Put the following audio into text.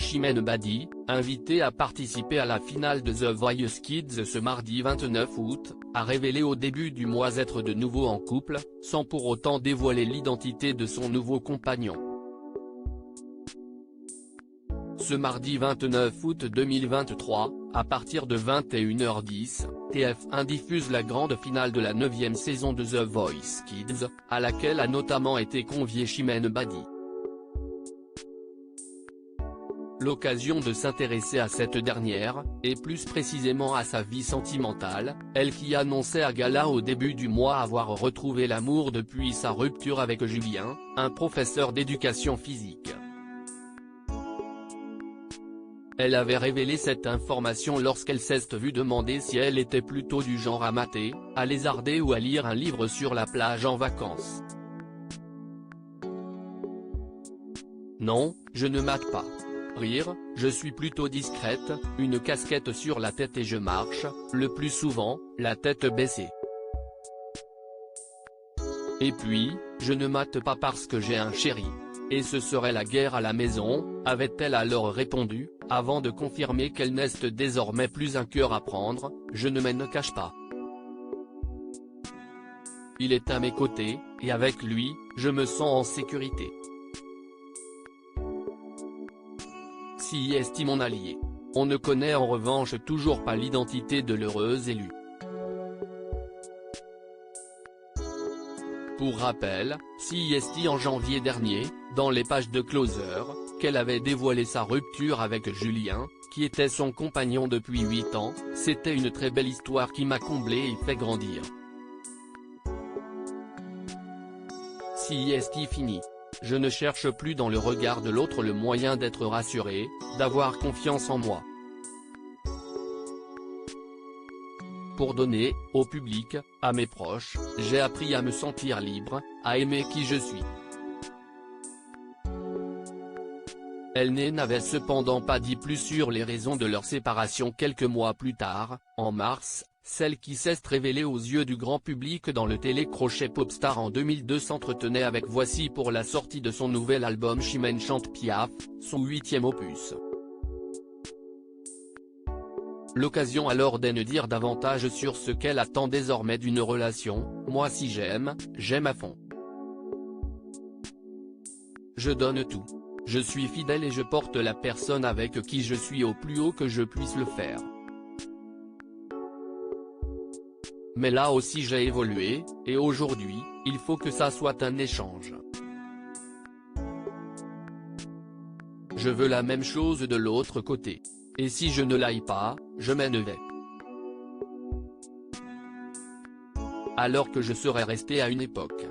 Chimène Badi, invitée à participer à la finale de The Voice Kids ce mardi 29 août, a révélé au début du mois être de nouveau en couple, sans pour autant dévoiler l'identité de son nouveau compagnon. Ce mardi 29 août 2023, à partir de 21h10, TF1 diffuse la grande finale de la 9e saison de The Voice Kids, à laquelle a notamment été conviée Chimène Badi. L'occasion de s'intéresser à cette dernière, et plus précisément à sa vie sentimentale, elle qui annonçait à gala au début du mois avoir retrouvé l'amour depuis sa rupture avec Julien, un professeur d'éducation physique. Elle avait révélé cette information lorsqu'elle s'est vue demander si elle était plutôt du genre à mater, à lézarder ou à lire un livre sur la plage en vacances. Non, je ne mate pas. Rire, je suis plutôt discrète, une casquette sur la tête et je marche, le plus souvent, la tête baissée. Et puis, je ne mate pas parce que j'ai un chéri. Et ce serait la guerre à la maison, avait-elle alors répondu, avant de confirmer qu'elle n'est désormais plus un cœur à prendre, je ne m'en cache pas. Il est à mes côtés, et avec lui, je me sens en sécurité. Si est mon allié. On ne connaît en revanche toujours pas l'identité de l'heureuse élue. Pour rappel, si est en janvier dernier, dans les pages de Closer, qu'elle avait dévoilé sa rupture avec Julien, qui était son compagnon depuis 8 ans, c'était une très belle histoire qui m'a comblé et fait grandir. Si est fini. Je ne cherche plus dans le regard de l'autre le moyen d'être rassuré, d'avoir confiance en moi. Pour donner, au public, à mes proches, j'ai appris à me sentir libre, à aimer qui je suis. Elle n'avait cependant pas dit plus sur les raisons de leur séparation quelques mois plus tard, en mars, celle qui s'est révélée aux yeux du grand public dans le télécrochet Popstar en 2002 s'entretenait avec Voici pour la sortie de son nouvel album Chimène chante Piaf, son 8e opus. L'occasion alors d'en dire davantage sur ce qu'elle attend désormais d'une relation, moi si j'aime, j'aime à fond. Je donne tout. Je suis fidèle et je porte la personne avec qui je suis au plus haut que je puisse le faire. Mais là aussi j'ai évolué, et aujourd'hui, il faut que ça soit un échange. Je veux la même chose de l'autre côté. Et si je ne l'aille pas, je m'en vais. Alors que je serais resté à une époque.